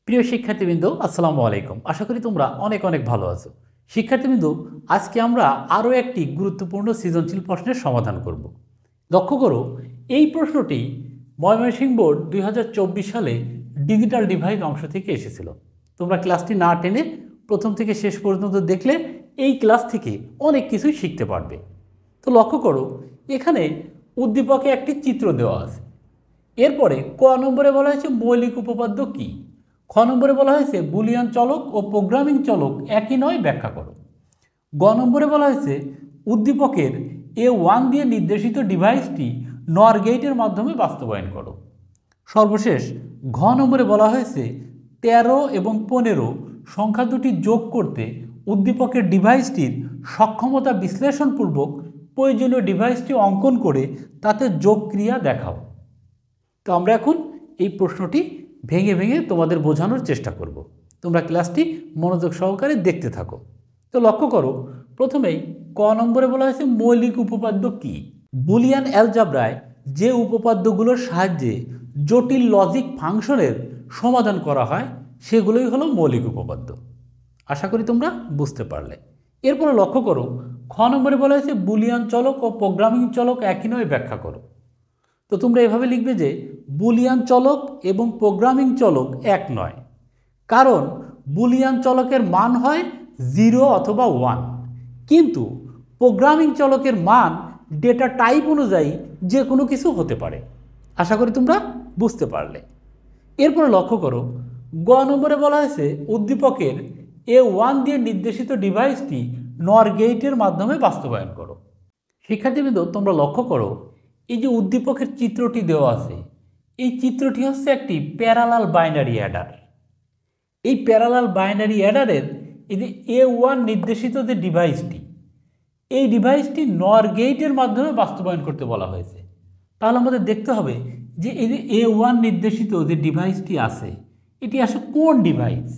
প্রিয় শিক্ষার্থীবৃন্দ, আসসালামু আলাইকুম। আশা করি তোমরা অনেক অনেক ভালো আছো। শিক্ষার্থীবৃন্দ, আজকে আমরা আরও একটি গুরুত্বপূর্ণ সৃজনশীল প্রশ্নের সমাধান করব। লক্ষ্য করো, এই প্রশ্নটি ময়মনসিংহ বোর্ড 2024 সালে ডিজিটাল ডিভাইস অংশ থেকে এসেছিল। তোমরা ক্লাসটি না টেনে প্রথম থেকে শেষ পর্যন্ত দেখলে এই ক্লাস থেকে অনেক কিছুই শিখতে পারবে। তো লক্ষ্য করো, এখানে উদ্দীপকে একটি চিত্র দেওয়া আছে। এরপরে ক নম্বরে বলা হয়েছে মৌলিক উপপাদ্য কী। খ নম্বরে বলা হয়েছে বুলিয়ান চলক ও প্রোগ্রামিং চলক একই নয়, ব্যাখ্যা করো। গ নম্বরে বলা হয়েছে উদ্দীপকের A1 দিয়ে নির্দেশিত ডিভাইসটি নর গেটের মাধ্যমে বাস্তবায়ন করো। সর্বশেষ ঘ নম্বরে বলা হয়েছে 13 এবং 15 সংখ্যা দুটি যোগ করতে উদ্দীপকের ডিভাইসটির সক্ষমতা বিশ্লেষণপূর্বক প্রয়োজনীয় ডিভাইসটি অঙ্কন করে তাতে যোগ ক্রিয়া দেখাও। তো আমরা এখন এই প্রশ্নটি ভেঙে ভেঙে তোমাদের বোঝানোর চেষ্টা করব। তোমরা ক্লাসটি মনোযোগ সহকারে দেখতে থাকো। তো লক্ষ্য করো, প্রথমেই ক নম্বরে বলা হয়েছে মৌলিক উপপাদ্য কী। বুলিয়ান অ্যালজাব্রায় যে উপপাদ্যগুলোর সাহায্যে জটিল লজিক ফাংশনের সমাধান করা হয় সেগুলোই হলো মৌলিক উপপাদ্য। আশা করি তোমরা বুঝতে পারলে। এরপরে লক্ষ্য করো, খ নম্বরে বলা হয়েছে বুলিয়ান চলক ও প্রোগ্রামিং চলক একই নয়, ব্যাখ্যা করো। তো তোমরা এভাবে লিখবে যে বুলিয়ান চলক এবং প্রোগ্রামিং চলক এক নয়, কারণ বুলিয়ান চলকের মান হয় 0 অথবা 1, কিন্তু প্রোগ্রামিং চলকের মান ডেটা টাইপ অনুযায়ী যে কোনো কিছু হতে পারে। আশা করি তোমরা বুঝতে পারলে। এরপরে লক্ষ্য করো, গ নম্বরে বলা হয়েছে উদ্দীপকের A1 দিয়ে নির্দেশিত ডিভাইসটি নর গেটের মাধ্যমে বাস্তবায়ন করো। শিক্ষার্থীবৃন্দ, তোমরা লক্ষ্য করো, এই যে উদ্দীপকের চিত্রটি দেওয়া আছে, এই চিত্রটি হচ্ছে একটি প্যারালাল বাইনারি অ্যাডার। এই প্যারালাল বাইনারি অ্যাডারের এই যে A1 নির্দেশিত যে ডিভাইসটি, এই ডিভাইসটি নর গেটের মাধ্যমে বাস্তবায়ন করতে বলা হয়েছে। তাহলে আমাদের দেখতে হবে যে এই যে A1 নির্দেশিত যে ডিভাইসটি আছে, এটি আসলে কোন ডিভাইস,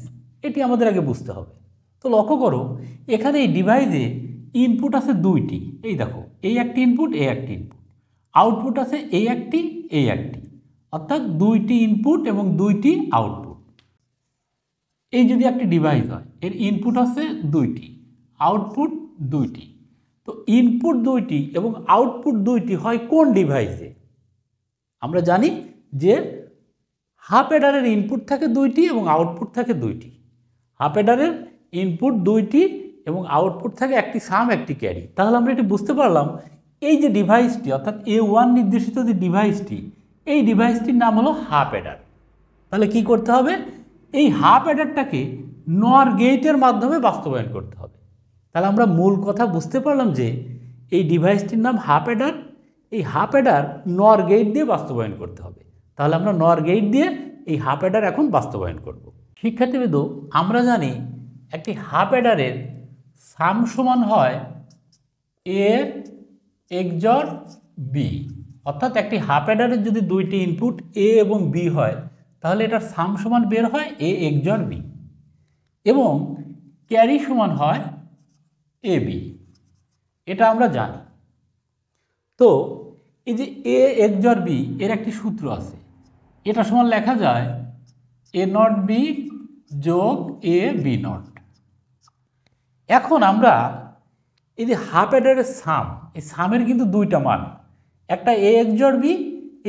এটি আমাদের আগে বুঝতে হবে। তো লক্ষ্য করো, এখানে এই ডিভাইসে ইনপুট আছে দুইটি। এই দেখো, এই একটি ইনপুট, এই একটি ইনপুট। আউটপুট আছে এই একটি, এই একটি, অর্থাৎ দুইটি ইনপুট এবং দুইটি আউটপুট। এই যদি একটি ডিভাইস হয়, এর ইনপুট আছে দুইটি, আউটপুট দুইটি। তো ইনপুট দুইটি এবং আউটপুট দুইটি হয় কোন ডিভাইসে? আমরা জানি যে হাফ অ্যাডারের ইনপুট থাকে দুইটি এবং আউটপুট থাকে দুইটি। হাফ অ্যাডারের ইনপুট দুইটি এবং আউটপুট থাকে একটি সাম, একটি ক্যারি। তাহলে আমরা এটি বুঝতে পারলাম, এই যে ডিভাইসটি অর্থাৎ A1 নির্দেশিত যে ডিভাইসটি, এই ডিভাইসটির নাম হলো হাফ অ্যাডার। তাহলে কি করতে হবে? এই হাফ অ্যাডারটাকে নর গেটের মাধ্যমে বাস্তবায়ন করতে হবে। তাহলে আমরা মূল কথা বুঝতে পারলাম যে এই ডিভাইসটির নাম হাফ অ্যাডার। এই হাফ অ্যাডার নর গেট দিয়ে বাস্তবায়ন করতে হবে। তাহলে আমরা নর গেট দিয়ে এই হাফ অ্যাডার এখন বাস্তবায়ন করব। শিক্ষার্থীবৃন্দ, আমরা জানি একটি হাফ অ্যাডারের সাম সমান হয় A XOR B, অর্থাৎ একটি হাফ অ্যাডারের যদি দুইটি ইনপুট A এবং B হয়, তাহলে এটার সাম সমান বের হয় A XOR B, এবং ক্যারি সমান হয় AB। এটা আমরা জানি। তো এই যে A XOR B এর একটি সূত্র আছে, এটা সমান লেখা যায় A নট B যোগ A B নট। এখন আমরা এই যে হাফ অ্যাডারের সাম, এই সামের কিন্তু দুইটা মান, একটা A XOR B,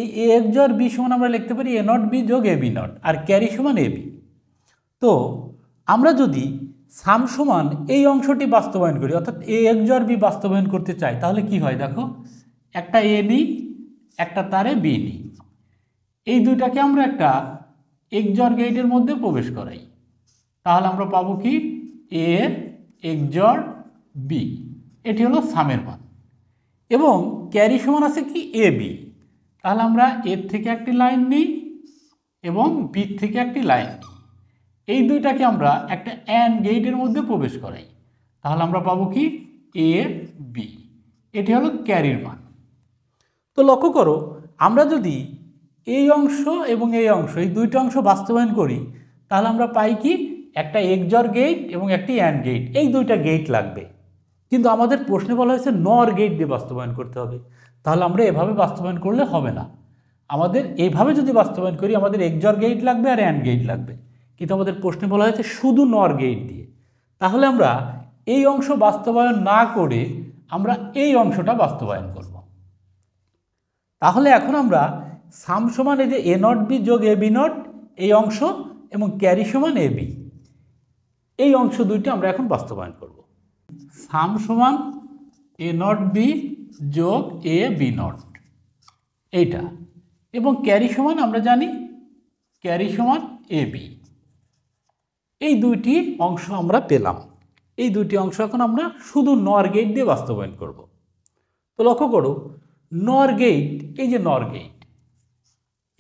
এই A XOR B সমান আমরা লিখতে পারি A নট B যোগ A B নট, আর ক্যারি সমান AB। তো আমরা যদি সাম সমান এই অংশটি বাস্তবায়ন করি, অর্থাৎ A XOR B বাস্তবায়ন করতে চাই, তাহলে কি হয় দেখো, একটা A নিই, একটা তারে B নিই, এই দুইটাকে আমরা একটা XOR গেটের মধ্যে প্রবেশ করাই। তাহলে আমরা পাবো কি A XOR B, এটি হলো সামের মান। এবং ক্যারি সমান আছে কি AB। তাহলে আমরা এর থেকে একটি লাইন নিই এবং বি থেকে একটি লাইন নিই, এই দুইটাকে আমরা একটা অ্যান্ড গেটের মধ্যে প্রবেশ করাই। তাহলে আমরা পাবো কি AB, এটি হলো ক্যারির মান। তো লক্ষ্য করো, আমরা যদি এই অংশ এবং এই অংশ, এই দুইটা অংশ বাস্তবায়ন করি, তাহলে আমরা পাই কি একটা XOR গেট এবং একটি অ্যান্ড গেট, এই দুইটা গেট লাগবে। কিন্তু আমাদের প্রশ্নে বলা হয়েছে নর গেট দিয়ে বাস্তবায়ন করতে হবে। তাহলে আমরা এভাবে বাস্তবায়ন করলে হবে না, আমাদের এইভাবে যদি বাস্তবায়ন করি, আমাদের XOR গেট লাগবে আর অ্যান্ড গেট লাগবে। কিন্তু আমাদের প্রশ্নে বলা হয়েছে শুধু নর গেট দিয়ে। তাহলে আমরা এই অংশ বাস্তবায়ন না করে আমরা এই অংশটা বাস্তবায়ন করব। তাহলে এখন আমরা সাম সমান এই যে এ নট বি যোগ এ বি নট এই অংশ এবং ক্যারি সমান এ বি এই অংশ দুইটি আমরা এখন বাস্তবায়ন করব। সাম সমান এ নট বি যোগ এ বি নট এইটা, এবং ক্যারি সমান আমরা জানি ক্যারি সমান এ বি। এই দুইটি অংশ আমরা পেলাম। এই দুইটি অংশ এখন আমরা শুধু নর গেট দিয়ে বাস্তবায়ন করব। তো লক্ষ্য করো, নর গেট, এই যে নর গেট,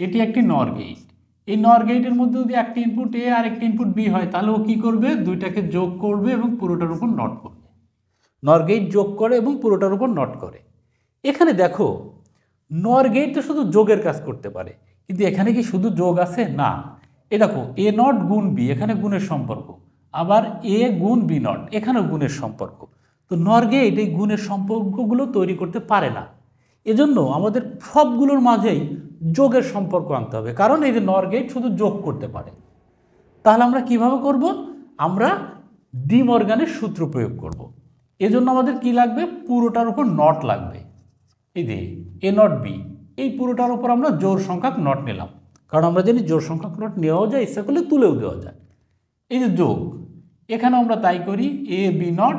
এটি একটি নর গেট। এই নর গেটের মধ্যে যদি একটি ইনপুট এ আর একটি ইনপুট বি হয়, তাহলে ও কী করবে, দুইটাকে যোগ করবে এবং পুরোটার উপর নট করবে। নর গেট যোগ করে এবং পুরোটার উপর নট করে। এখানে দেখো, নর গেট তো শুধু যোগের কাজ করতে পারে, কিন্তু এখানে কি শুধু যোগ আছে? না। এ দেখো, এ নট গুণ বি, এখানে গুণের সম্পর্ক, আবার এ গুণ বি নট, এখানেও গুণের সম্পর্ক। তো নর গেট এই গুণের সম্পর্কগুলো তৈরি করতে পারে না। এজন্য আমাদের সবগুলোর মাঝেই যোগের সম্পর্ক আনতে হবে, কারণ এই যে নর গেট শুধু যোগ করতে পারে। তাহলে আমরা কিভাবে করব? আমরা ডি মর্গানের সূত্র প্রয়োগ করব। এজন্য আমাদের কি লাগবে? পুরোটার উপর নট লাগবে। এই যে এ নট বি, এই পুরোটার উপর আমরা জোড় সংখ্যক নট নিলাম, কারণ আমরা জানি জোড় সংখ্যক নট নেওয়াও যায়, ইচ্ছা করলে তুলেও দেওয়া যায়। এই যে যোগ, এখানে আমরা তাই করি, এ বি নট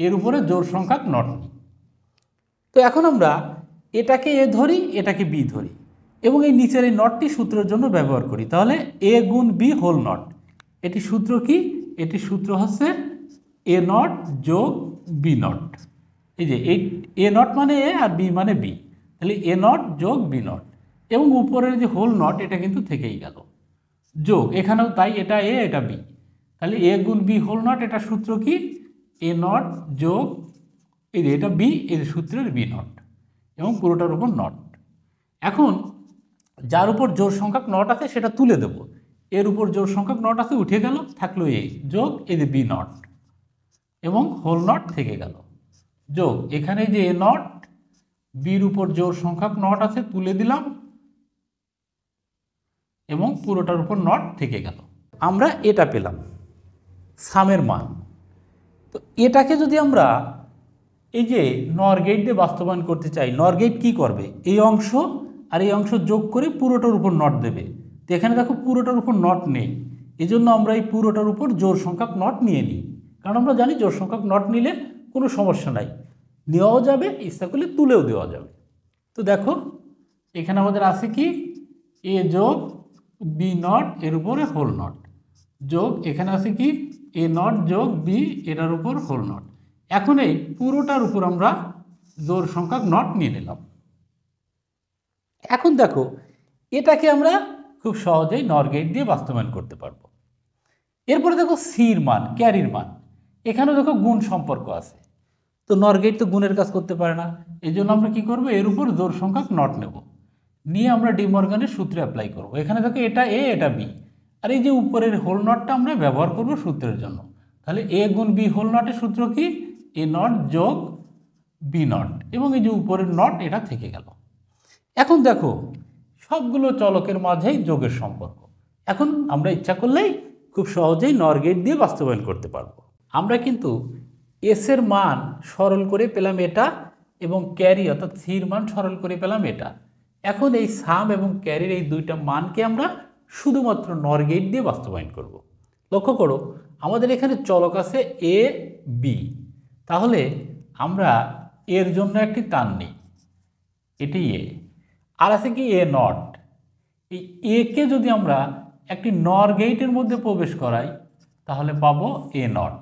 এর উপরে জোড় সংখ্যক নট নিই। তো এখন আমরা এটাকে এ ধরি, এটাকে বি ধরি, এবং এই নিচের এই নটটি সূত্রের জন্য ব্যবহার করি। তাহলে এ গুণ বি হোল নট, এটি সূত্র কি? এটি সূত্র হচ্ছে এ নট যোগ বি নট। এই যে এই এ নট মানে এ আর বি মানে বি, তাহলে এ নট যোগ বি নট, এবং উপরের যে হোল নট এটা কিন্তু থেকেই গেল, যোগ এখানেও তাই, এটা এ এটা বি, তাহলে এ গুণ বি হোল নট, এটা সূত্র কি? এ নট যোগ এই যে এটা বি, এই সূত্রের বি নট, এবং পুরোটার উপর নট। এখন যার উপর জোড় সংখ্যক নট আছে সেটা তুলে দেব, এর উপর জোড় সংখ্যক নট আছে উঠে গেল, থাকলো এ যোগ এই যে বি নট, এবং হোল নট থেকে গেল, যোগ এখানে যে এ নট, বির উপর জোড় সংখ্যক নট আছে তুলে দিলাম, এবং পুরোটার উপর নট থেকে গেল। আমরা এটা পেলাম সামের মান। তো এটাকে যদি আমরা এই যে নর গেট দিয়ে বাস্তবায়ন করতে চাই, নর গেট কী করবে? এই অংশ আর এই অংশ যোগ করে পুরোটার উপর নট দেবে। তো এখানে দেখো পুরোটার উপর নট নেই, এজন্য আমরা এই পুরোটার উপর জোড় সংখ্যক নট নিয়ে নিই, কারণ আমরা জানি জোড় সংখ্যক নট নিলে কোনো সমস্যা নাই, নেওয়াও যাবে, ইচ্ছা করলে তুলেও দেওয়া যাবে। তো দেখো এখানে আমাদের আছে কি? এ যোগ বি নট এর উপরে হোল নট, যোগ এখানে আছে কি? এ নট যোগ বি এটার উপর হোল নট। এখন এই পুরোটার উপর আমরা জোড় সংখ্যক নট নিয়ে নিলাম। এখন দেখো এটাকে আমরা খুব সহজেই নর গেট দিয়ে বাস্তবায়ন করতে পারবো। এরপরে দেখো সির মান, ক্যারির মান, এখানেও দেখো গুণ সম্পর্ক আছে। তো নর গেট তো গুণের কাজ করতে পারে না, এই জন্য আমরা কী করবো? এর উপর জোড় সংখ্যক নট নেব, নিয়ে আমরা ডি মর্গানের সূত্রে অ্যাপ্লাই করব। এখানে দেখো এটা এ এটা বি, আর এই যে উপরের হোল নটটা আমরা ব্যবহার করব সূত্রের জন্য। তাহলে এ গুণ বি হোল নটের সূত্র কি? এ নট যোগ বি নট, এবং এই যে উপরের নট এটা থেকে গেল। এখন দেখো সবগুলো চলকের মাঝেই যোগের সম্পর্ক। এখন আমরা ইচ্ছা করলেই খুব সহজেই নর গেট দিয়ে বাস্তবায়ন করতে পারবো। আমরা কিন্তু এসের মান সরল করে পেলাম এটা, এবং ক্যারি অর্থাৎ সির মান সরল করে পেলাম এটা। এখন এই সাম এবং ক্যারির এই দুইটা মানকে আমরা শুধুমাত্র নর গেট দিয়ে বাস্তবায়ন করব। লক্ষ্য করো আমাদের এখানে চলক আছে এ বি, তাহলে আমরা এর জন্য একটি টান নিই, এটি এ, আর আছে কি এ নট। এই একে যদি আমরা একটি নর গেটের মধ্যে প্রবেশ করাই তাহলে পাবো এ নট।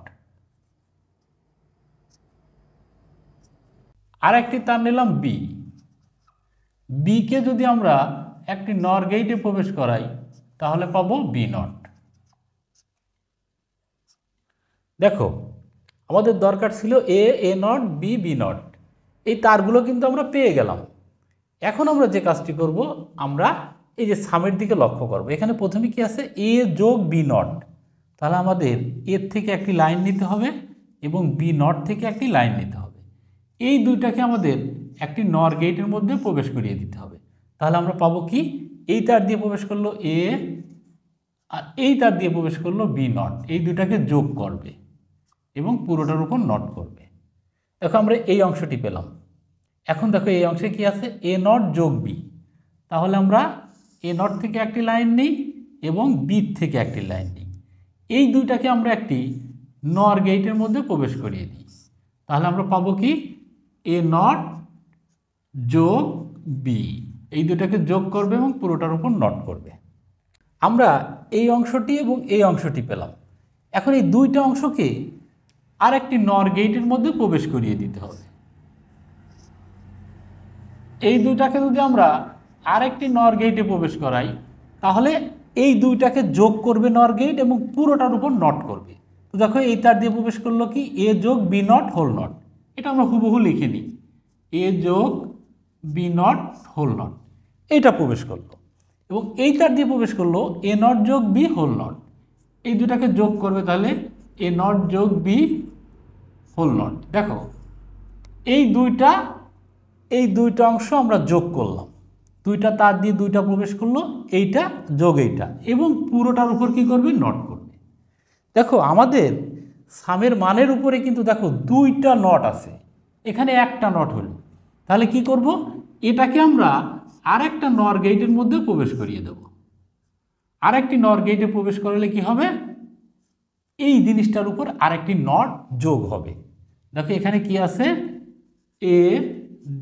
আর একটি তার নিলাম বি, বিকে যদি আমরা একটি নর গেটে প্রবেশ করাই তাহলে পাবো বি নট। দেখো আমাদের দরকার ছিল এ এ নট বি বি নট, এই তারগুলো কিন্তু আমরা পেয়ে গেলাম। এখন আমরা যে কাজটি করব, আমরা এই যে সামের দিকে লক্ষ্য করব। এখানে প্রথমে কি আছে? এ যোগ বি নট, তাহলে আমাদের এর থেকে একটি লাইন নিতে হবে এবং বি নট থেকে একটি লাইন নিতে হবে। এই দুইটাকে আমাদের একটি নর গেটের মধ্যে প্রবেশ করিয়ে দিতে হবে। তাহলে আমরা পাবো কি? এই তার দিয়ে প্রবেশ করলো এ, আর এই তার দিয়ে প্রবেশ করলো বি নট, এই দুটাকে যোগ করবে এবং পুরোটার উপর নট করবে। দেখো আমরা এই অংশটি পেলাম। এখন দেখো এই অংশে কি আছে, এ নট যোগ বি। তাহলে আমরা এ নট থেকে একটি লাইন নিই এবং বি থেকে একটি লাইন নিই। এই দুইটাকে আমরা একটি নর গেটের মধ্যে প্রবেশ করিয়ে দিই। তাহলে আমরা পাবো কি, এ নট যোগ বি, এই দুটাকে যোগ করবে এবং পুরোটার উপর নট করবে। আমরা এই অংশটি এবং এই অংশটি পেলাম। এখন এই দুইটা অংশকে আর একটি নর গেটের মধ্যে প্রবেশ করিয়ে দিতে হবে। এই দুইটাকে যদি আমরা আরেকটি নর গেটে প্রবেশ করাই, তাহলে এই দুইটাকে যোগ করবে নর গেট এবং পুরোটার উপর নট করবে। তো দেখো এই তার দিয়ে প্রবেশ করলো কি, এ যোগ বি নট হোল নট। এটা আমরা হুবহু লিখে নিই, এ যোগ বি নট হোল নট, এইটা প্রবেশ করলো। এবং এই তার দিয়ে প্রবেশ করলো এ নট যোগ বি হোল নট, এই দুটাকে যোগ করবে, তাহলে এ নট যোগ বি হোল নট। দেখো এই দুইটা অংশ আমরা যোগ করলাম, দুইটা তার দিয়ে দুইটা প্রবেশ করলো, এইটা যোগ এইটা, এবং পুরোটার উপর কি করবে, নট করবে। দেখো আমাদের সামের মানের উপরে কিন্তু দেখো দুইটা নট আছে, এখানে একটা নট হলো। তাহলে কি করব, এটাকে আমরা আরেকটা নর গেটের মধ্যে প্রবেশ করিয়ে দেব। আরেকটি নর গেটে প্রবেশ করলে কি হবে, এই জিনিসটার উপর আরেকটি নট যোগ হবে। দেখো এখানে কি আছে, এ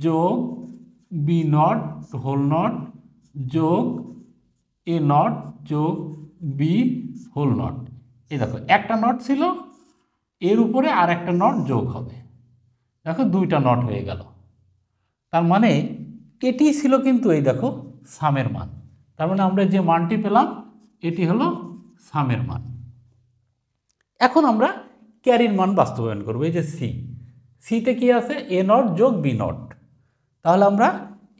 যোগ বি নট হোল নট যোগ এ নট যোগ বি হোল নট। এই দেখো একটা নট ছিল, এর উপরে আর একটা নট যোগ হবে। দেখো দুইটা নট হয়ে গেল। তার মানে এটি ছিল কিন্তু এই দেখো সামের মান। তার মানে আমরা যে মানটি পেলাম এটি হলো সামের মান। এখন আমরা ক্যারির মান বাস্তবায়ন করবো। এই যে সিতে কি আছে, এ নট যোগ বি নট। তাহলে আমরা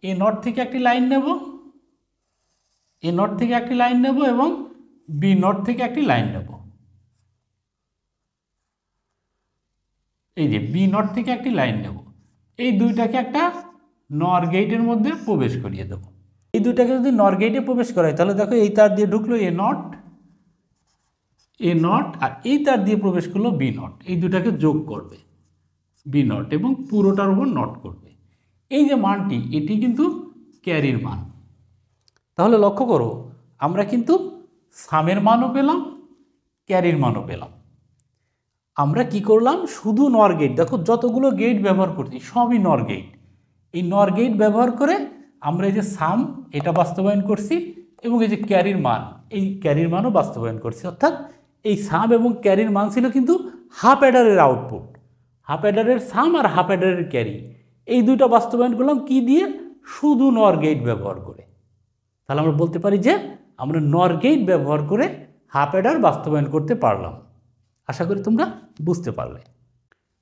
এ নট থেকে একটি লাইন নেব, এ নট থেকে একটি লাইন নেব এবং বি নট থেকে একটি লাইন নেব। এই যে বি নট থেকে একটি লাইন নেব, এই দুইটাকে একটা নর গেটের মধ্যে প্রবেশ করিয়ে দেব। এই দুইটাকে যদি নর গেটে প্রবেশ করাই, তাহলে দেখো এই তার দিয়ে ঢুকলো এ নট আর এই তার দিয়ে প্রবেশ করলো বি নট, এই দুটাকে যোগ করবে বি নট এবং পুরোটার উপর নট করবে। এই যে মানটি, এটি কিন্তু ক্যারির মান। তাহলে লক্ষ্য করো, আমরা কিন্তু সামের মানও পেলাম, ক্যারির মানও পেলাম। আমরা কি করলাম, শুধু নর গেট, দেখো যতগুলো গেট ব্যবহার করছি সবই নর গেট। এই নর গেট ব্যবহার করে আমরা এই যে সাম এটা বাস্তবায়ন করছি এবং এই যে ক্যারির মান, এই ক্যারির মানও বাস্তবায়ন করছি। অর্থাৎ এই সাম এবং ক্যারির মান ছিল কিন্তু হাফ অ্যাডারের আউটপুট, হাফ অ্যাডারের সাম আর হাফ অ্যাডারের ক্যারি, এই দুইটা বাস্তবায়ন করলাম কি দিয়ে, শুধু নর গেট ব্যবহার করে। তাহলে আমরা বলতে পারি যে আমরা নর গেট ব্যবহার করে হাফ অ্যাডার বাস্তবায়ন করতে পারলাম। আশা করি তোমরা বুঝতে পারলে।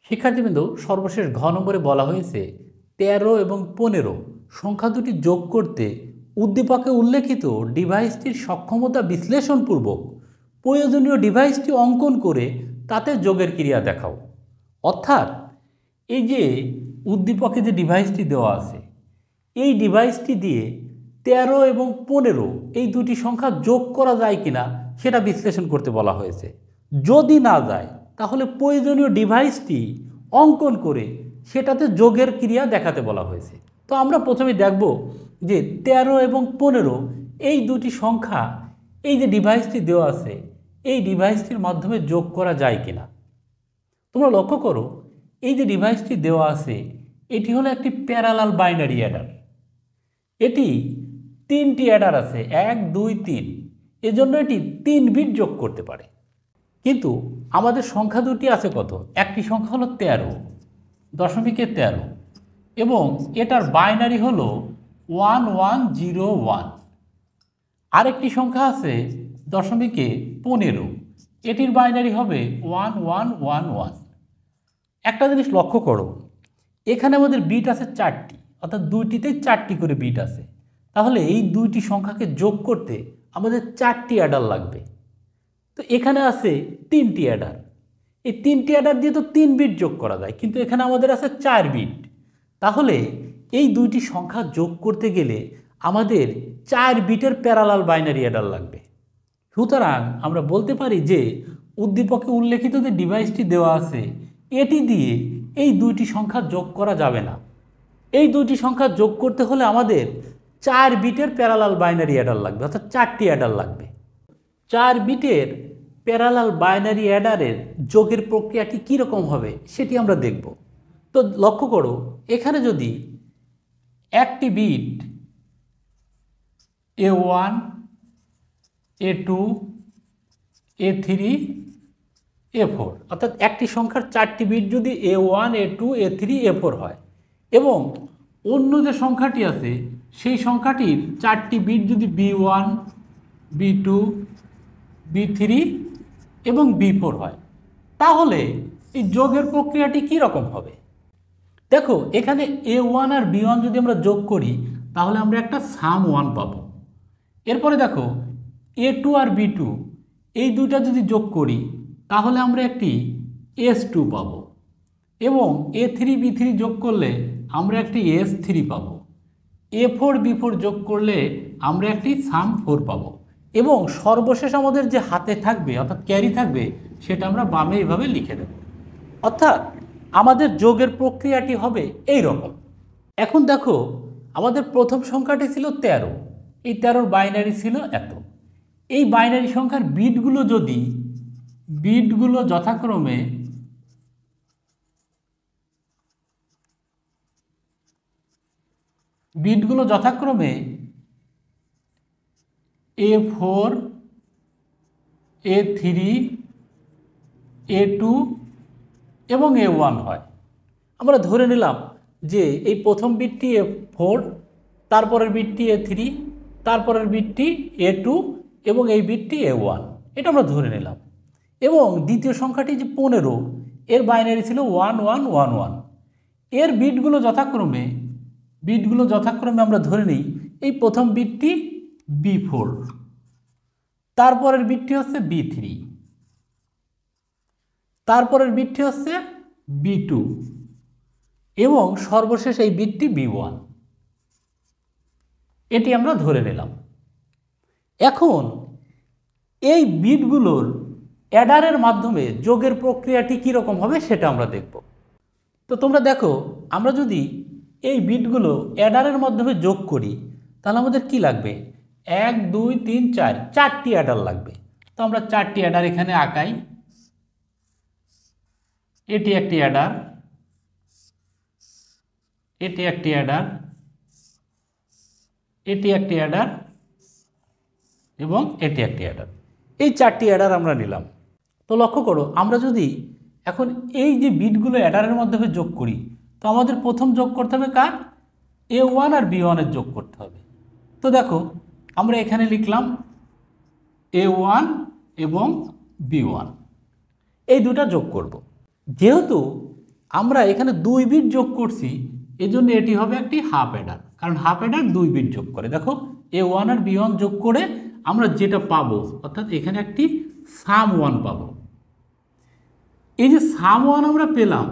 শিক্ষার্থীবৃন্দ, সর্বশেষ ঘ নম্বরে বলা হয়েছে 13 এবং 15 সংখ্যা দুটি যোগ করতে উদ্দীপকে উল্লেখিত ডিভাইসটির সক্ষমতা বিশ্লেষণপূর্বক প্রয়োজনীয় ডিভাইসটি অঙ্কন করে তাতে যোগের ক্রিয়া দেখাও। অর্থাৎ এই যে উদ্দীপকে যে ডিভাইসটি দেওয়া আছে, এই ডিভাইসটি দিয়ে 13 এবং 15 এই দুটি সংখ্যা যোগ করা যায় কিনা সেটা বিশ্লেষণ করতে বলা হয়েছে। যদি না যায় তাহলে প্রয়োজনীয় ডিভাইসটি অঙ্কন করে সেটাতে যোগের ক্রিয়া দেখাতে বলা হয়েছে। তো আমরা প্রথমে দেখব যে 13 এবং 15 এই দুটি সংখ্যা এই যে ডিভাইসটি দেওয়া আছে এই ডিভাইসটির মাধ্যমে যোগ করা যায় কিনা। তোমরা লক্ষ্য করো, এই যে ডিভাইসটি দেওয়া আছে এটি হলো একটি প্যারালাল বাইনারি অ্যাডার। এটি 3টি অ্যাডার আছে, 1 2 3, এজন্য এটি 3 বিট যোগ করতে পারে। কিন্তু আমাদের সংখ্যা দুটি আছে কত, একটি সংখ্যা হলো 13.13 এবং এটার বাইনারি হলো 1101। আরেকটি সংখ্যা আছে 0.15, এটির বাইনারি হবে 1111। একটা জিনিস লক্ষ্য করো, এখানে আমাদের বিট আছে 4টি, অর্থাৎ দুইটিতে 4টি করে বিট আছে। তাহলে এই দুইটি সংখ্যাকে যোগ করতে আমাদের 4টি অ্যাডার লাগবে। তো এখানে আছে 3টি অ্যাডার, এই 3টি অ্যাডার দিয়ে তো 3 বিট যোগ করা যায়, কিন্তু এখানে আমাদের আছে 4 বিট। তাহলে এই দুইটি সংখ্যা যোগ করতে গেলে আমাদের 4 বিটের প্যারালাল বাইনারি অ্যাডার লাগবে। সুতরাং আমরা বলতে পারি যে উদ্দীপকে উল্লেখিত যে ডিভাইসটি দেওয়া আছে এটি দিয়ে এই দুইটি সংখ্যা যোগ করা যাবে না। এই দুইটি সংখ্যা যোগ করতে হলে আমাদের 4 বিটের প্যারালাল বাইনারি অ্যাডার লাগবে, অর্থাৎ 4টি অ্যাডার লাগবে। 4 বিটের প্যারালাল বাইনারি অ্যাডারের যোগের প্রক্রিয়াটি কীরকম হবে সেটি আমরা দেখব। তো লক্ষ্য করো, এখানে যদি একটি bit A1 A2 A3 A4, অর্থাৎ একটি সংখ্যার 4টি বিট যদি A1 A2 A3 A4 হয় এবং অন্য যে সংখ্যাটি আছে সেই সংখ্যাটির 4টি বিট যদি B1 B2 B3 এবং B4 হয়, তাহলে এই যোগের প্রক্রিয়াটি কী রকম হবে? দেখো, এখানে A1 আর B1 যদি আমরা যোগ করি তাহলে আমরা একটা সাম 1 পাবো। এরপরে দেখো A2 আর B2 এই দুইটা যদি যোগ করি তাহলে আমরা একটি S2 পাবো এবং A3 B3 যোগ করলে আমরা একটি S3 পাবো। A4 B4 যোগ করলে আমরা একটি সাম 4 পাবো এবং সর্বশেষ আমাদের যে হাতে থাকবে অর্থাৎ ক্যারি থাকবে সেটা আমরা বামে এইভাবে লিখে দেব। অর্থাৎ আমাদের যোগের প্রক্রিয়াটি হবে এই রকম। এখন দেখো, আমাদের প্রথম সংখ্যাটি ছিল 13, এই 13র বাইনারি ছিল এত। এই বাইনারি সংখ্যার বিটগুলো যথাক্রমে A4 A3 A2 এবং A1 হয়। আমরা ধরে নিলাম যে এই প্রথম বিটটি A4, তারপরের বিটটি A3, তারপরের বিটটি A2 এবং এই বিটটি A1, এটা আমরা ধরে নিলাম। এবং দ্বিতীয় সংখ্যাটি যে 15, এর বাইনারি ছিল 1111। এর বিটগুলো যথাক্রমে আমরা ধরে নিই এই প্রথম বিটটি B4, তারপরের বিটটি হচ্ছে B3, তারপরের বিটটি হচ্ছে B2 এবং সর্বশেষ এই বিটটি B1, এটি আমরা ধরে নিলাম। এখন এই বিটগুলোর অ্যাডারের মাধ্যমে যোগের প্রক্রিয়াটি কীরকম হবে সেটা আমরা দেখব। তো তোমরা দেখো, আমরা যদি এই বিটগুলো অ্যাডারের মাধ্যমে যোগ করি তাহলে আমাদের কি লাগবে? 1 2 3 4, 4টি অ্যাডার লাগবে। তো আমরা 4টি অ্যাডার এখানে আঁকাই। এটি একটি অ্যাডার, এটি একটি অ্যাডার, এটি একটি অ্যাডার এবং এটি একটি অ্যাডার। এই 4টি অ্যাডার আমরা নিলাম। তো লক্ষ্য করো, আমরা যদি এখন এই যে বিটগুলো অ্যাডারের মাধ্যমে যোগ করি তো আমাদের প্রথম যোগ করতে হবে কার? A1 আর B1 এর যোগ করতে হবে। তো দেখো, আমরা এখানে লিখলাম A1 এবং B1, এই দুটা যোগ করব। যেহেতু আমরা এখানে 2 বিট যোগ করছি এজন্য এটি হবে একটি হাফ অ্যাডার, কারণ হাফ অ্যাডার 2 বিট যোগ করে। দেখো, A1 আর B1 যোগ করে আমরা যেটা পাবো অর্থাৎ এখানে একটি সাম 1 পাবো। এই যে সাম 1 আমরা পেলাম,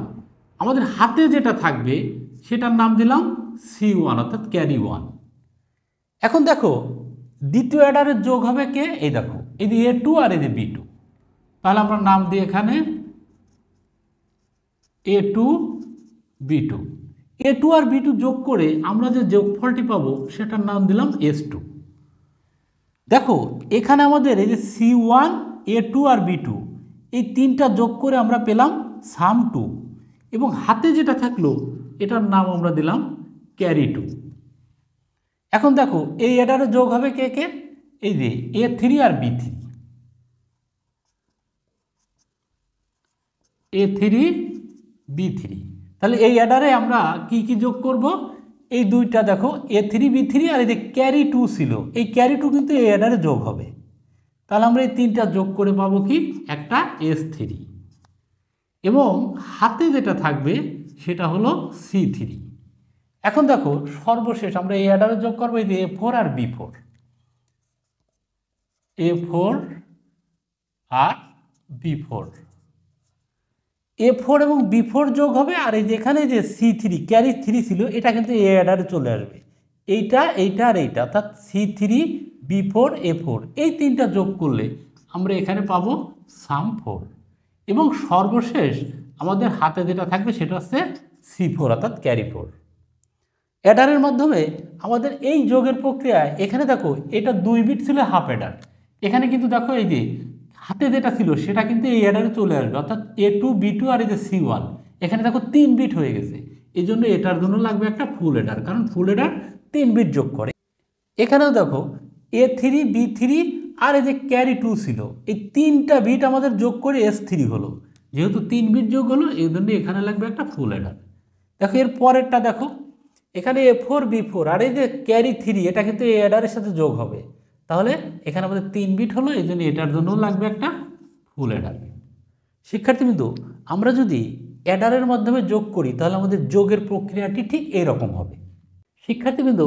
আমাদের হাতে যেটা থাকবে সেটার নাম দিলাম C1 অর্থাৎ ক্যারি 1। এখন দেখো, দ্বিতীয় অ্যাডারের যোগ হবে কে? এই দেখো, এই যে A2 আর এই যে B2, তাহলে আমরা নাম দিই এখানে A2 B2। A2 আর B2 যোগ করে আমরা যে যোগফলটি পাবো সেটার নাম দিলাম S2। দেখো, এখানে আমাদের এই যে C1 A2 আর B2 এই তিনটা যোগ করে আমরা পেলাম সাম 2 এবং হাতে যেটা থাকলো এটার নাম আমরা দিলাম ক্যারি 2। এখন দেখো, এই অ্যাডারে যোগ হবে কে কে? এই যে A3 আর B3, A3 B3। তাহলে এই অ্যাডারে আমরা কি কি যোগ করব? এই দুইটা দেখো, A3 B3 আর এই যে ক্যারি 2 ছিল, এই ক্যারি 2 কিন্তু এই অ্যাডারে যোগ হবে। তাহলে আমরা এই তিনটা যোগ করে পাবো কি? একটা S3 এবং হাতে যেটা থাকবে সেটা হলো C3। এখন দেখো, সর্বশেষ আমরা এই অ্যাডারে যোগ করবো এই যে A4 আর B4, A4 আর B4, A4 এবং B4 যোগ হবে আর এই যেখানে যে C3 ক্যারি 3 ছিল এটা কিন্তু এই অ্যাডারে চলে আসবে। এইটা আর এইটা অর্থাৎ C3 B4 A4 এই তিনটা যোগ করলে আমরা এখানে পাবো সাম 4 এবং সর্বশেষ আমাদের হাতে যেটা থাকবে সেটা হচ্ছে C4 অর্থাৎ ক্যারি 4। অ্যাডারের মাধ্যমে আমাদের এই যোগের প্রক্রিয়ায় এখানে দেখো এটা 2 বিট ছিল হাফ অ্যাডার, এখানে কিন্তু দেখো এই যে হাতে যেটা ছিল সেটা কিন্তু এই অ্যাডারে চলে আসবে অর্থাৎ A2 B2 আর এই যে C1 এখানে দেখো 3 বিট হয়ে গেছে। এই জন্য এটার জন্য লাগবে একটা ফুল অ্যাডার, কারণ ফুল অ্যাডার 3 বিট যোগ করে। এখানেও দেখো A3 B3 আর এই যে ক্যারি 2 ছিল, এই 3টা বিট আমাদের যোগ করে S3 হলো। যেহেতু 3 বিট যোগ হলো এই জন্য এখানে লাগবে একটা ফুল অ্যাডার। দেখো এর পরেরটা দেখো, এখানে A4 B4 আর এই যে ক্যারি 3 এটা কিন্তু এই অ্যাডারের সাথে যোগ হবে, তাহলে এখানে আমাদের 3 বিট হলো, এই জন্য এটার জন্য লাগবে একটা ফুল অ্যাডার। শিক্ষার্থীবৃন্দ, আমরা যদি অ্যাডারের মাধ্যমে যোগ করি তাহলে আমাদের যোগের প্রক্রিয়াটি ঠিক এরকম হবে। শিক্ষার্থীবৃন্দ,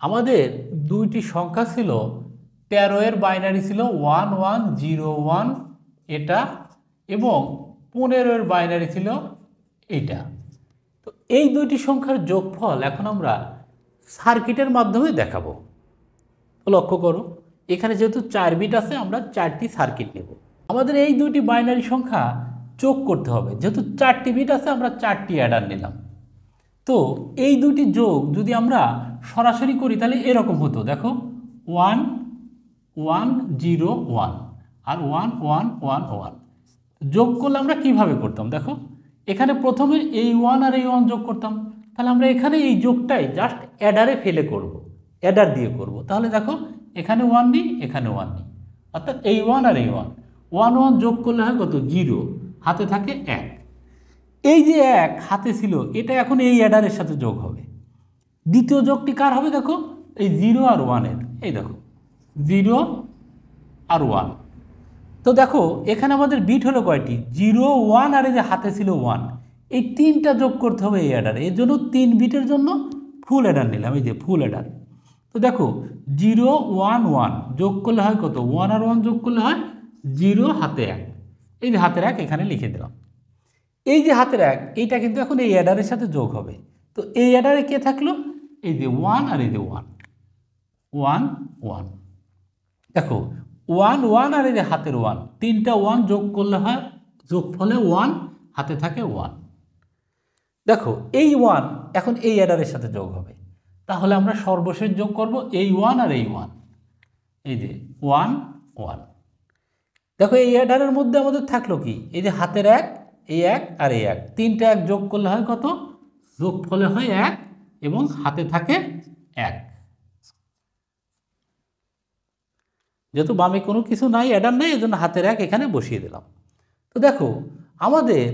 আমাদের দুইটি সংখ্যা ছিল, 13 এর বাইনারি ছিল 1101 এটা এবং 15 এর বাইনারি ছিল এইটা। তো এই দুইটি সংখ্যার যোগফল এখন আমরা সার্কিটের মাধ্যমে দেখাবো। তো লক্ষ্য করো, এখানে যেহেতু 4 বিট আছে আমরা 4টি সার্কিট নেব। আমাদের এই দুইটি বাইনারি সংখ্যা যোগ করতে হবে, যেহেতু 4টি বিট আছে আমরা 4টি অ্যাডার নিলাম। তো এই দুইটি যোগ যদি আমরা সরাসরি করি তাহলে এরকম হতো, দেখো 1 1 0 1 আর 1 1 1 1 যোগ করলে আমরা কিভাবে করতাম, দেখো এখানে প্রথমে এই 1 আর এই 1 যোগ করতাম, তাহলে আমরা এখানে এই যোগটাই জাস্ট অ্যাডারে ফেলে করব, অ্যাডার দিয়ে করব। তাহলে দেখো এখানে 1 নিই এখানে 1 নিই, অর্থাৎ এই 1 আর এই 1 1 1 যোগ করলে হয় কত 0, হাতে থাকে 1। এই যে 1 হাতে ছিল এটা এখন এই অ্যাডারের সাথে যোগ হবে। দ্বিতীয় যোগটি কার হবে, দেখো এই 0 আর 1 এর, এই দেখো 0 আর 1। তো দেখো এখানে আমাদের বিট হলো কয়টি, 0 1 আর এই যে হাতে ছিল 1, এই 3টা যোগ করতে হবে এই অ্যাডারে। এর জন্য 3 বিটের জন্য ফুল অ্যাডার নিলাম, এই যে ফুল অ্যাডার। তো দেখো 0 1 1 যোগ করলে হয় কত, 1 আর 1 যোগ করলে হয় 0 হাতে 1, এই যে হাতের 1 এখানে লিখে দিলাম। এই যে হাতের 1 এইটা কিন্তু এখন এই অ্যাডারের সাথে যোগ হবে। তো এই অ্যাডারে কে থাকলো, এই যে 1 আর এই যে 1 1 1। দেখো 1 1 আর এই যে হাতের 1, 3টা 1 যোগ করলে হয় যোগফলে 1, হাতে থাকে 1। দেখো এই 1 এখন এই অ্যাডারের সাথে যোগ হবে, তাহলে আমরা সর্বশেষ যোগ করব এই 1 আর এই 1, এই যে 1 1। দেখো এই অ্যাডারের মধ্যে আমাদের থাকলো কি, এই যে হাতের 1 এই 1 আর এই 1, 3টা 1 যোগ করলে হয় কত, যোগফলে হয় 1 এবং হাতে থাকে 1। যেহেতু বামে কোনো কিছু নাই, অ্যাডার নেই, এজন্য হাতের 1 এখানে বসিয়ে দিলাম। তো দেখো আমাদের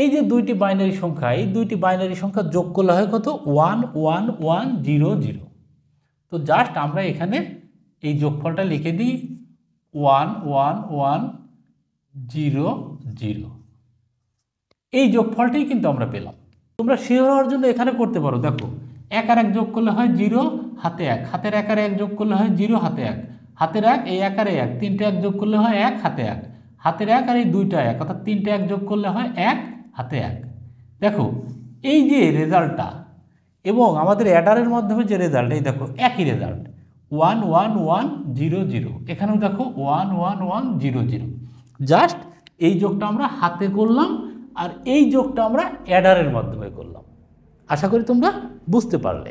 এই যে দুইটি বাইনারি সংখ্যা, এই দুইটি বাইনারি সংখ্যা যোগ করলে হয় কত 1 1 1 0 0। তো জাস্ট আমরা এখানে এই যোগফলটা লিখে দিই 1 1 1 0 0। এই যোগফলটাই কিন্তু আমরা পেলাম। তোমরা শিওর হওয়ার জন্য এখানে করতে পারো, দেখো 1 আর 1 যোগ করলে হয় 0 হাতে 1, হাতের 1 আর 1 যোগ করলে হয় 0 হাতে 1, হাতের 1 এই 1 আর 1, 3টা 1 যোগ করলে হয় 1 হাতে 1, হাতের 1 আর এই 2টা 1 অর্থাৎ 3টা 1 যোগ করলে হয় 1 হাতে 1। দেখো এই যে রেজাল্টটা এবং আমাদের অ্যাডারের মাধ্যমে যে রেজাল্ট, এই দেখো একই রেজাল্ট 1 1 1 0 0। এখানেও দেখো 1 1 1 0 0। জাস্ট এই যোগটা আমরা হাতে করলাম আর এই যোগটা আমরা অ্যাডারের মাধ্যমে করলাম। আশা করি তোমরা বুঝতে পারলে।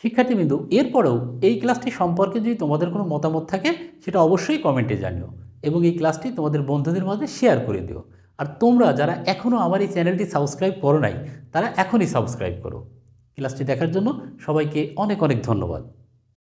শিক্ষার্থীবৃন্দ, এরপরেও এই ক্লাসটি সম্পর্কে যদি তোমাদের কোনো মতামত থাকে সেটা অবশ্যই কমেন্টে জানিও এবং এই ক্লাসটি তোমাদের বন্ধুদের মাঝে শেয়ার করে দিও। আর তোমরা যারা এখনও আমার এই চ্যানেলটি সাবস্ক্রাইব করো নাই তারা এখনই সাবস্ক্রাইব করো। ক্লাসটি দেখার জন্য সবাইকে অনেক অনেক ধন্যবাদ।